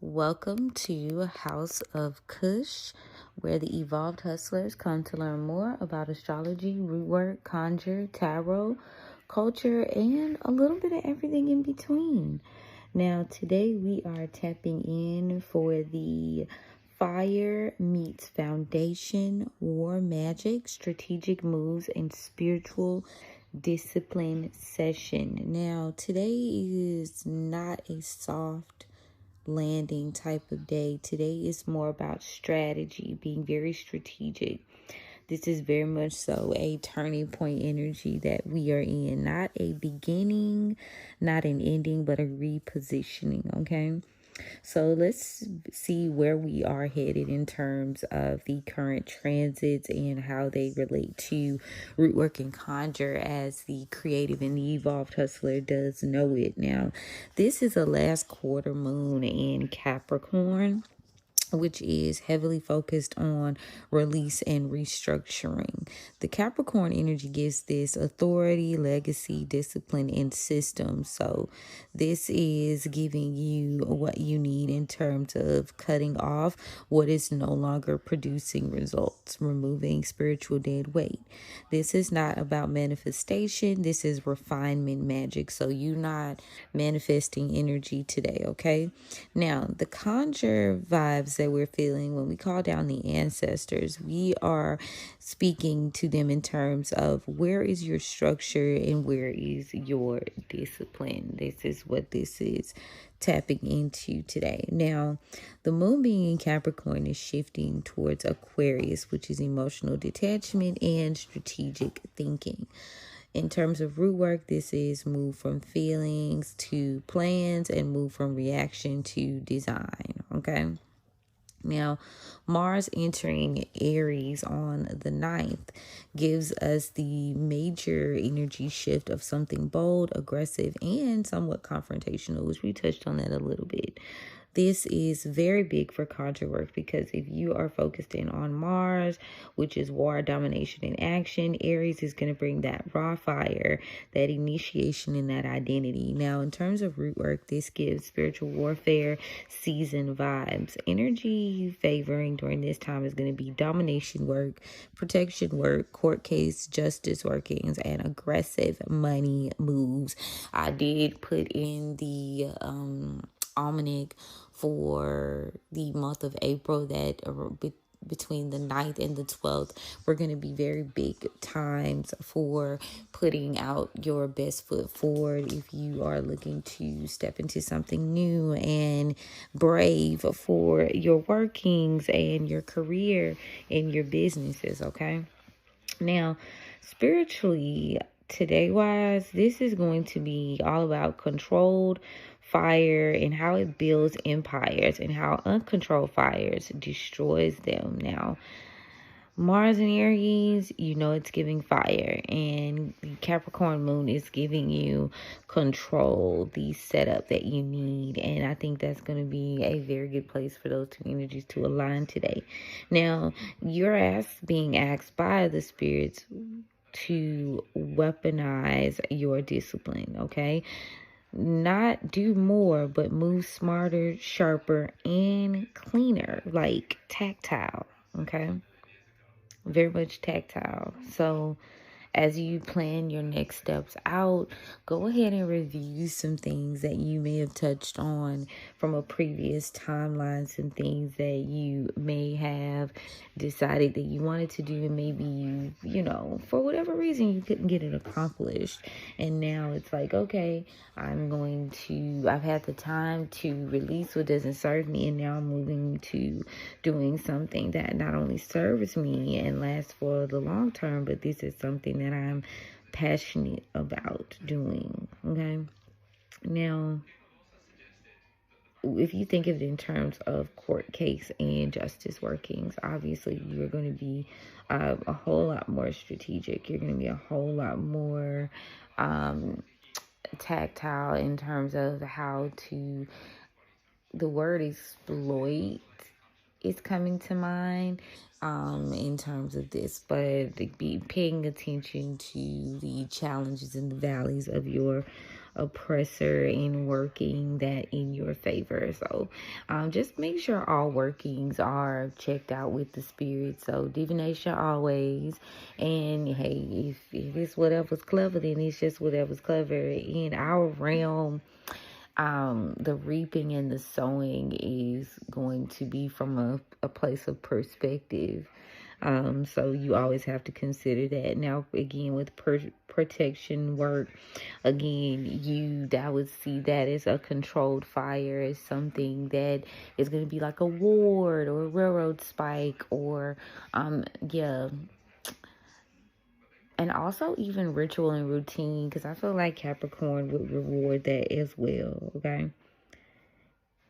Welcome to House of Cush, where the evolved hustlers come to learn more about astrology, rootwork, conjure, tarot, culture, and a little bit of everything in between. Now, today we are tapping in for the Fire Meets Foundation, War Magic, Strategic Moves, and Spiritual Discipline session. Now, today is not a soft landing type of day. Today is more about strategy, being very strategic. This is very much so a turning point energy that we are in. Not a beginning, not an ending, but a repositioning, okay? So let's see where we are headed in terms of the current transits and how they relate to Rootwork and Conjure as the creative and the evolved hustler does know it. Now, this is a last quarter moon in Capricorn, which is heavily focused on release and restructuring. The Capricorn energy gives this authority, legacy, discipline, and system. So this is giving you what you need in terms of cutting off what is no longer producing results, removing spiritual dead weight. This is not about manifestation. This is refinement magic. So you're not manifesting energy today, okay? Now, the conjure vibes that we're feeling when we call down the ancestors, we are speaking to them in terms of where is your structure and where is your discipline. This is what this is tapping into today. Now, the moon being in Capricorn is shifting towards Aquarius, which is emotional detachment and strategic thinking. In terms of root work, this is move from feelings to plans and move from reaction to design, okay? Now, Mars entering Aries on the 9th gives us the major energy shift of something bold, aggressive, and somewhat confrontational, which we touched on that a little bit. This is very big for conjure work because if you are focused in on Mars, which is war, domination, and action, Aries is going to bring that raw fire, that initiation, and that identity. Now, in terms of root work, this gives spiritual warfare season vibes. Energy favoring during this time is going to be domination work, protection work, court case, justice workings, and aggressive money moves. I did put in the almanac for the month of April that between the 9th and the 12th, we're going to be very big times for putting out your best foot forward if you are looking to step into something new and brave for your workings and your career and your businesses, okay? Now, spiritually, today wise, this is going to be all about controlled fire and how it builds empires and how uncontrolled fires destroys them. Now, Mars and Aries, you know it's giving fire, and the Capricorn Moon is giving you control, the setup that you need, and I think that's going to be a very good place for those two energies to align today. Now, you're being asked by the spirits to weaponize your discipline, okay? Not do more, but move smarter, sharper, and cleaner, like tactile, okay? Very much tactile. So as you plan your next steps out, go ahead and review some things that you may have touched on from a previous timeline, some things that you may have decided that you wanted to do, and maybe you know, for whatever reason, you couldn't get it accomplished. And now it's like, okay, I've had the time to release what doesn't serve me, and now I'm moving to doing something that not only serves me and lasts for the long term, but this is something that I'm passionate about doing, okay? Now, if you think of it in terms of court case and justice workings, obviously you're going to be a whole lot more strategic. You're going to be a whole lot more tactile in terms of how to, the word exploit is coming to mind in terms of this, but be paying attention to the challenges and the valleys of your oppressor and working that in your favor. So just make sure all workings are checked out with the spirit. So divination always. And hey, if it's whatever's clever, then it's just whatever's clever. In our realm, the reaping and the sowing is going to be from a place of perspective. So you always have to consider that. Now, again, with protection work, again, that would see that as a controlled fire, as something that is going to be like a ward or a railroad spike or, yeah. And also even ritual and routine, because I feel like Capricorn would reward that as well, okay?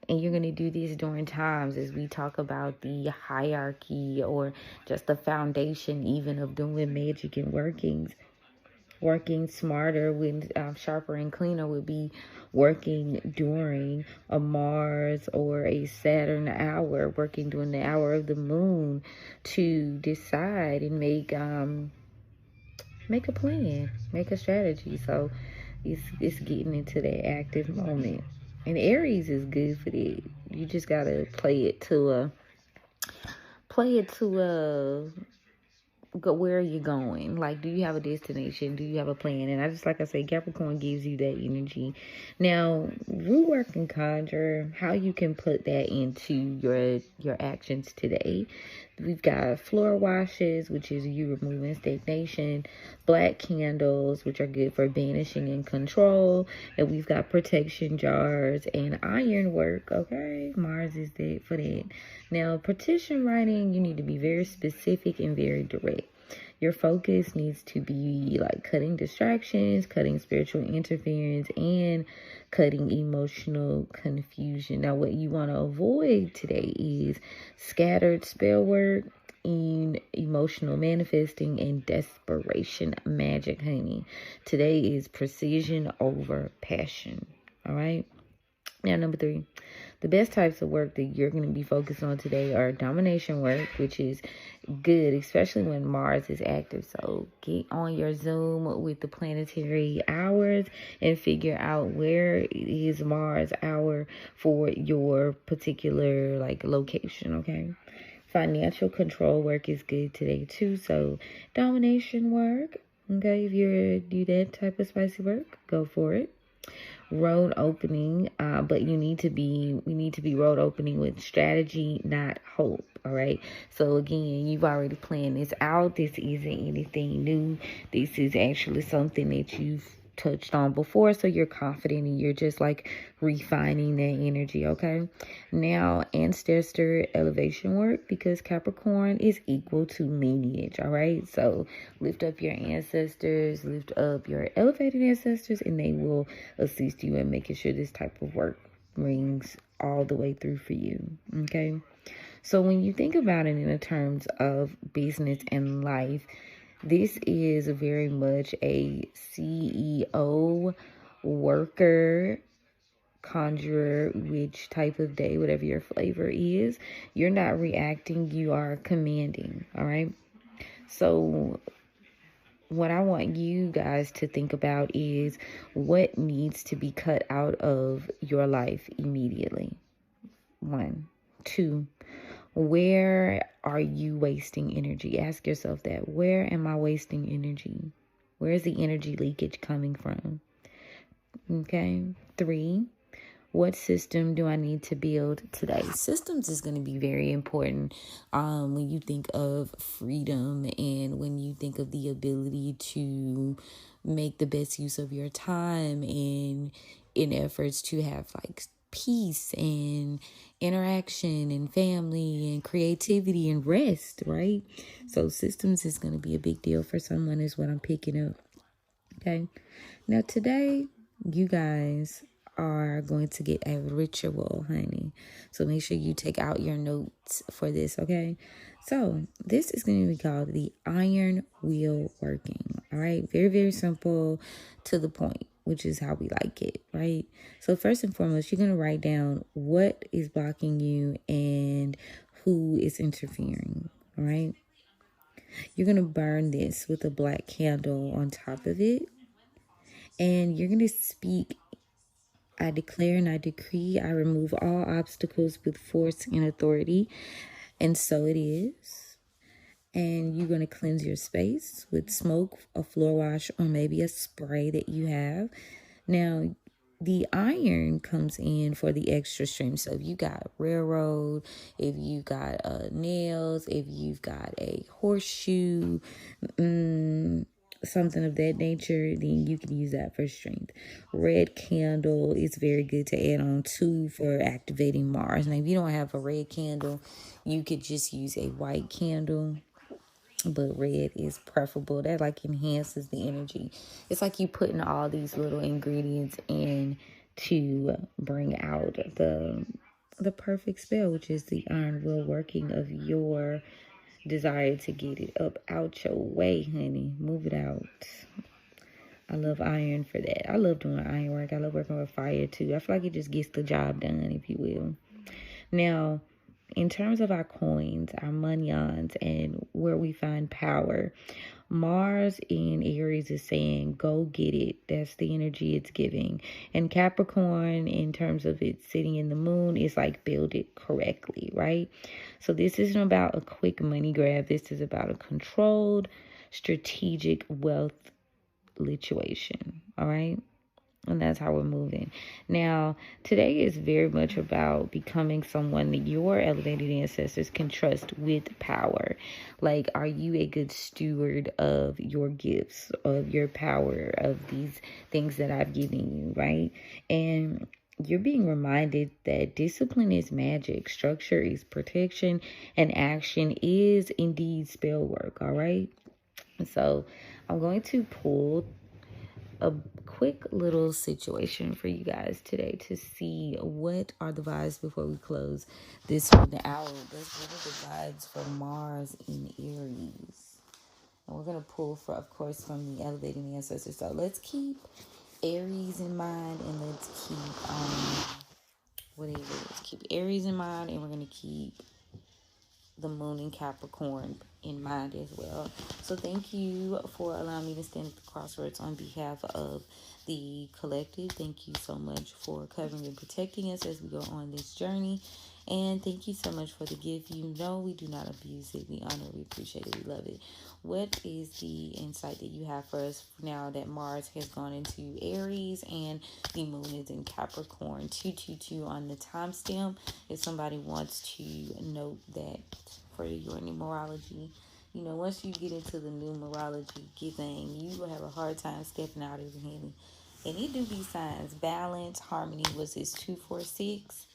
And you're going to do this during times as we talk about the hierarchy or just the foundation even of doing magic and workings. Working smarter with sharper and cleaner would be working during a Mars or a Saturn hour, working during the hour of the moon to decide and make a plan, make a strategy. So it's getting into that active moment. And Aries is good for that. You just gotta play it to go. Where are you going? Like, do you have a destination? Do you have a plan? And like I say, Capricorn gives you that energy. Now, Rootwork and Conjure, how you can put that into your actions today. We've got floor washes, which is you removing stagnation, black candles, which are good for banishing and control, and we've got protection jars and iron work. Okay, Mars is there for that. Now, petition writing, you need to be very specific and very direct. Your focus needs to be like cutting distractions, cutting spiritual interference, and cutting emotional confusion. Now, what you want to avoid today is scattered spell work, in emotional manifesting, and desperation magic, honey. Today is precision over passion. All right. Now, number 3. The best types of work that you're going to be focused on today are domination work, which is good, especially when Mars is active. So get on your Zoom with the planetary hours and figure out where is Mars hour for your particular location, okay? Financial control work is good today too. So domination work, okay, if you do that type of spicy work, go for it. Road opening, but we need to be road opening with strategy, not hope. All right. So again, you've already planned this out. This isn't anything new. This is actually something that you've touched on before, so you're confident and you're just refining that energy. Okay. Now, ancestor elevation work, because Capricorn is equal to lineage. All right. So lift up your ancestors, lift up your elevated ancestors, and they will assist you in making sure this type of work rings all the way through for you. Okay. So when you think about it in the terms of business and life, this is very much a CEO, worker, conjurer, which type of day, whatever your flavor is. You're not reacting, you are commanding. All right. So what I want you guys to think about is what needs to be cut out of your life immediately. 1. 2. Where are you wasting energy? Ask yourself that. Where am I wasting energy? Where is the energy leakage coming from? Okay. 3. What system do I need to build today? Systems is going to be very important when you think of freedom and when you think of the ability to make the best use of your time and in efforts to have peace and interaction and family and creativity and rest, right? So systems is going to be a big deal for someone is what I'm picking up. Okay. Now today, you guys are going to get a ritual, honey. So make sure you take out your notes for this, okay? So this is going to be called the iron wheel working, all right? Very, very simple, to the point, which is how we like it, right? So first and foremost, you're going to write down what is blocking you and who is interfering, all right? You're going to burn this with a black candle on top of it. And you're going to speak, I declare and I decree, I remove all obstacles with force and authority. And so it is. And you're going to cleanse your space with smoke, a floor wash, or maybe a spray that you have. Now, the iron comes in for the extra stream. So if you got railroad, if you got nails, if you've got a horseshoe, something of that nature, then you can use that for strength. Red candle is very good to add on too for activating Mars. Now, if you don't have a red candle, you could just use a white candle, but red is preferable. That like enhances the energy. It's like you putting all these little ingredients in to bring out the perfect spell, which is the iron will working of your desire to get it up out your way, honey. Move it out. I love iron for that. I love doing iron work. I love working with fire too. I feel like it just gets the job done, if you will. Now, in terms of our coins, our monions, and where we find power, Mars in Aries is saying, go get it. That's the energy it's giving. And Capricorn, in terms of it sitting in the moon, is like, build it correctly, right? So this isn't about a quick money grab. This is about a controlled, strategic wealth lituation, all right? And that's how we're moving. Now, today is very much about becoming someone that your elevated ancestors can trust with power. Like, are you a good steward of your gifts, of your power, of these things that I've given you, right? And you're being reminded that discipline is magic, structure is protection, and action is indeed spell work, all right? So I'm going to pull a quick little situation for you guys today to see what are the vibes before we close this one out. What are the vibes for Mars in Aries? And we're going to pull, for, of course, from the elevating ancestors. So let's keep Aries in mind, and let's keep, let's keep Aries in mind, and we're going to keep the moon in Capricorn in mind as well. So thank you for allowing me to stand at the crossroads on behalf of the collective. Thank you so much for covering and protecting us as we go on this journey. And thank you so much for the gift. You know we do not abuse it. We honor it, we appreciate it, we love it. What is the insight that you have for us now that Mars has gone into Aries and the moon is in Capricorn? 222 on the timestamp. If somebody wants to note that for your numerology, you know, once you get into the numerology thing, you will have a hard time stepping out of the handy. And it do these signs: balance, harmony. Was this 246?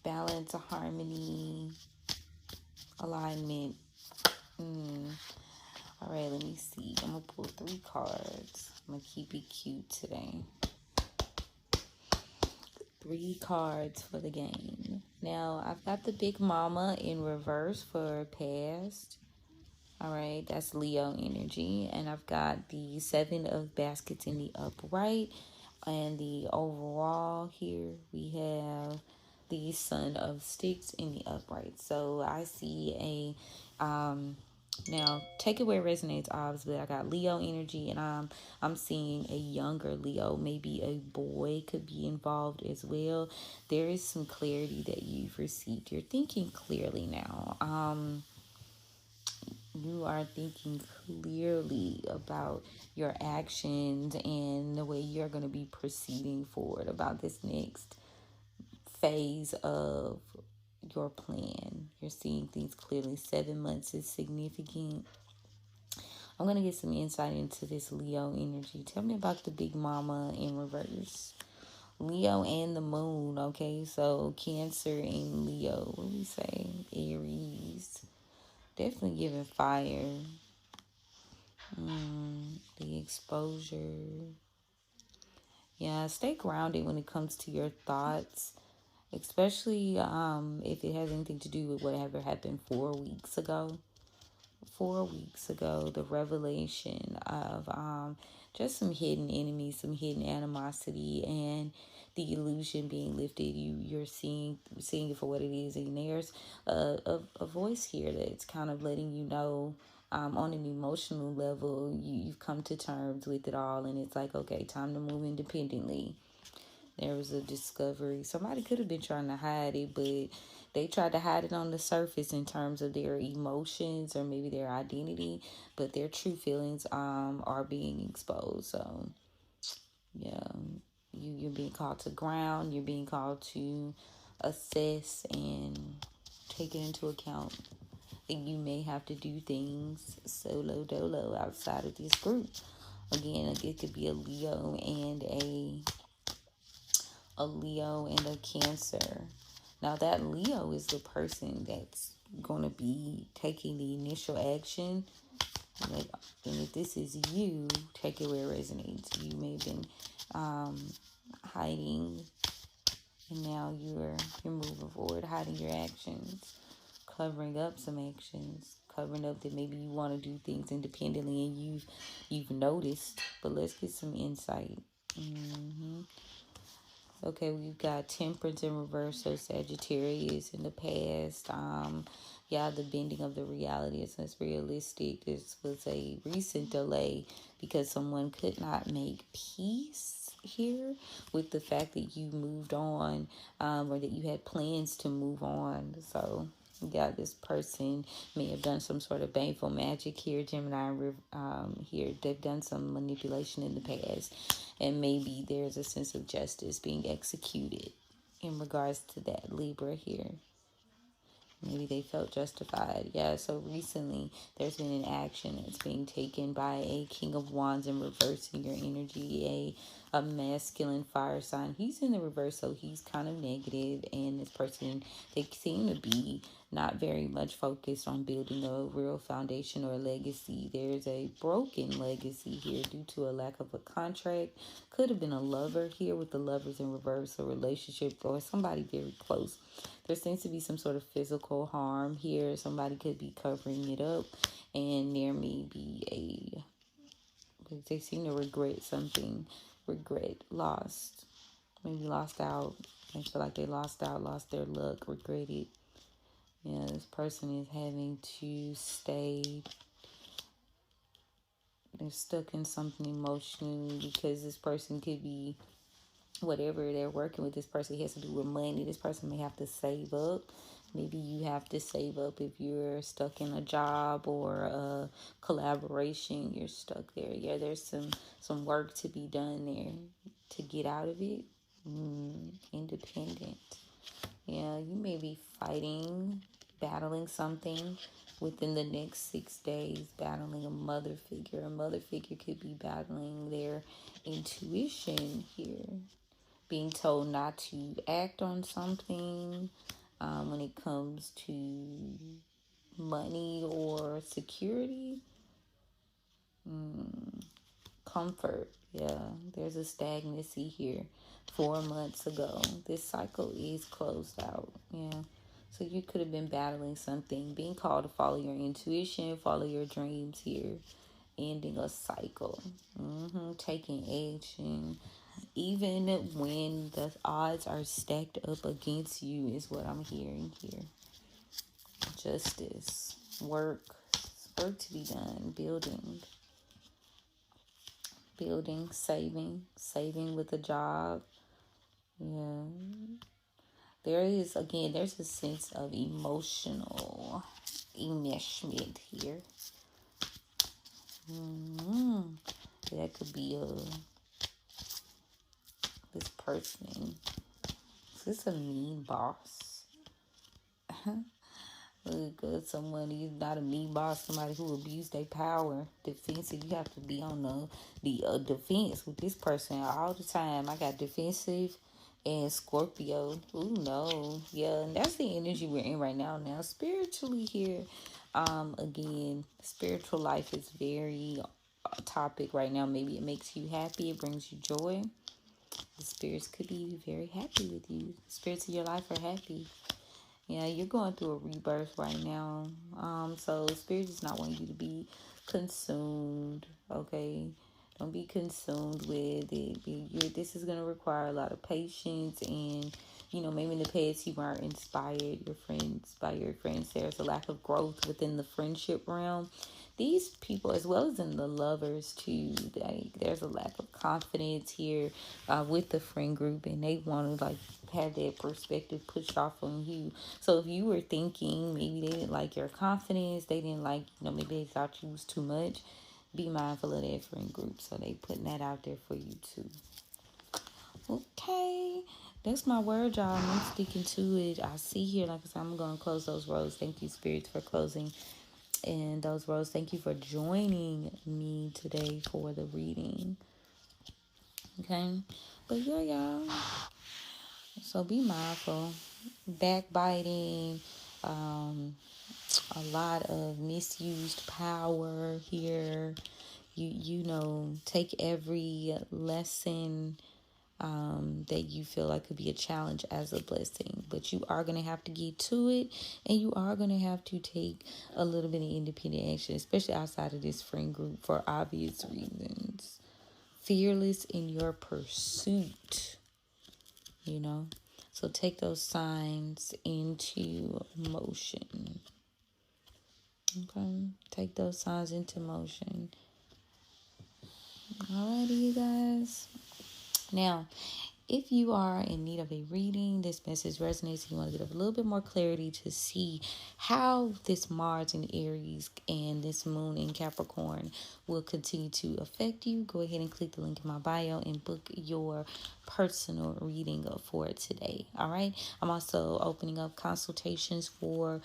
Balance, harmony, alignment. All right, let me see. I'm going to pull 3 cards. I'm going to keep it cute today. 3 cards for the game. Now, I've got the Big Mama in reverse for past. All right, that's Leo energy. And I've got the 7 of baskets in the upright. And the overall here, we have the Son of Sticks in the upright. So I see a now take it where it resonates, obviously. I got Leo energy, and I'm seeing a younger Leo, maybe a boy could be involved as well. There is some clarity that you've received. You're thinking clearly now. You are thinking clearly about your actions and the way you're going to be proceeding forward about this next phase of your plan. You're seeing things clearly. 7 months is significant. I'm going to get some insight into this Leo energy. Tell me about the Big Mama in reverse. Leo and the moon, okay? So Cancer and Leo. What do we say? Aries. Definitely giving fire. The exposure. Yeah, stay grounded when it comes to your thoughts, especially if it has anything to do with whatever happened 4 weeks ago. 4 weeks ago, the revelation of just some hidden enemies, some hidden animosity, and the illusion being lifted. You're seeing it for what it is, and there's a voice here that's kind of letting you know on an emotional level, you've come to terms with it all, and it's like, okay, time to move independently. There was a discovery. Somebody could have been trying to hide it, but they tried to hide it on the surface in terms of their emotions or maybe their identity, but their true feelings are being exposed. So yeah, you're being called to ground. You're being called to assess and take it into account. And you may have to do things solo dolo outside of this group. Again, it could be a Leo and a Cancer. Now that Leo is the person that's going to be taking the initial action. Like, and if this is you, take it where it resonates. You may have been hiding, and now you're moving forward, hiding your actions, covering up some actions, covering up that maybe you want to do things independently, and you've noticed. But let's get some insight. Okay, we've got Temperance in reverse, so Sagittarius in the past. Yeah, the bending of the reality is less realistic. This was a recent delay because someone could not make peace here with the fact that you moved on, or that you had plans to move on. So yeah, this person may have done some sort of baneful magic here, Gemini. Here they've done some manipulation in the past, and maybe there's a sense of justice being executed in regards to that, Libra here. Maybe they felt justified. Yeah, so recently there's been an action that's being taken by a King of Wands in reverse in your energy, a masculine fire sign. He's in the reverse, so he's kind of negative, and this person, they seem to be not very much focused on building a real foundation or a legacy. There's a broken legacy here due to a lack of a contract. Could have been a lover here with the lovers in reverse, a relationship, or somebody very close. There seems to be some sort of physical harm here. Somebody could be covering it up, and there may be they seem to regret something, lost, maybe lost out. They feel like they lost out, lost their luck, regretted. Yeah, this person is having to stay. They're stuck in something emotionally because this person could be, whatever they're working with, this person has to do with money. This person may have to save up. Maybe you have to save up if you're stuck in a job or a collaboration. You're stuck there. Yeah, there's some work to be done there to get out of it. Independent. Yeah, you may be battling something within the next 6 days, battling a mother figure. A mother figure could be battling their intuition here, being told not to act on something when it comes to money or security. Comfort. Yeah, there's a stagnancy here. 4 months ago, this cycle is closed out. Yeah, so you could have been battling something, being called to follow your intuition, follow your dreams here, ending a cycle, taking action, even when the odds are stacked up against you, is what I'm hearing here. Justice, work to be done, building, saving with a job. Yeah. There's a sense of emotional enmeshment here. That could be this person. Is this a mean boss? Look, someone who's not a mean boss, somebody who abused their power, defensive. You have to be on the defense with this person all the time. I got defensive and Scorpio. Ooh, no. Yeah, and that's the energy we're in right now. Now, spiritually here, again, spiritual life is very topic right now. Maybe it makes you happy. It brings you joy. The spirits could be very happy with you. The spirits of your life are happy. Yeah, you're going through a rebirth right now. So spirit does not want you to be consumed. Okay, don't be consumed with it. This is going to require a lot of patience and maybe in the past you weren't inspired by your friends. There's a lack of growth within the friendship realm. These people, as well as in the lovers too, there's a lack of confidence here with the friend group, and they want to have that perspective pushed off on you. So if you were thinking maybe they didn't like your confidence, they didn't like, maybe they thought you was too much, be mindful of that friend group. So they putting that out there for you too. Okay, that's my word, y'all. I'm sticking to it. I see here, like I said, I'm going to close those rows. Thank you, spirits, for closing and those rows. Thank you for joining me today for the reading. Okay, but yeah, y'all, so be mindful. Backbiting, a lot of misused power here. You take every lesson that you feel like could be a challenge as a blessing, but you are going to have to get to it, and you are going to have to take a little bit of independent action, especially outside of this friend group, for obvious reasons. Fearless in your pursuit, so take those signs into motion. Okay, take those signs into motion. Alrighty, you guys. Now, if you are in need of a reading, this message resonates, you want to get a little bit more clarity to see how this Mars in Aries and this Moon in Capricorn will continue to affect you, go ahead and click the link in my bio and book your personal reading for today. All right. I'm also opening up consultations for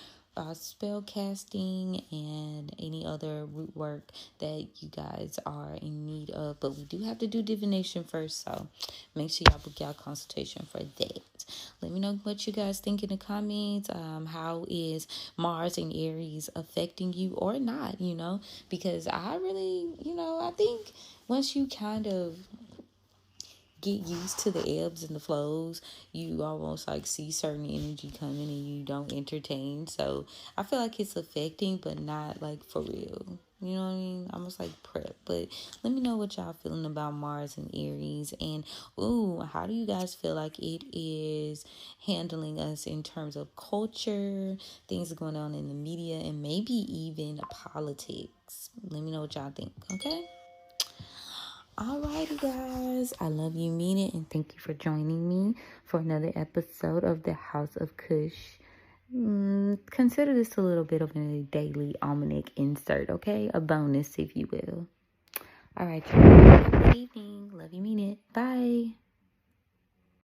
spell casting and any other root work that you guys are in need of, but we do have to do divination first, so make sure y'all book y'all consultation for that. Let me know what you guys think in the comments. How is Mars and Aries affecting you or not, because I really, I think once you kind of get used to the ebbs and the flows, you almost see certain energy coming and you don't entertain. So I feel like it's affecting, but not for real. You know what I mean? Almost prep. But let me know what y'all feeling about Mars and Aries. And, how do you guys feel like it is handling us in terms of culture, things going on in the media, and maybe even politics? Let me know what y'all think, okay? Alrighty, guys. I love you, mean it, and thank you for joining me for another episode of the House of Cush. Consider this a little bit of a daily almanac insert, okay? A bonus, if you will. Alright, y'all. Have a good evening. Love you, mean it. Bye.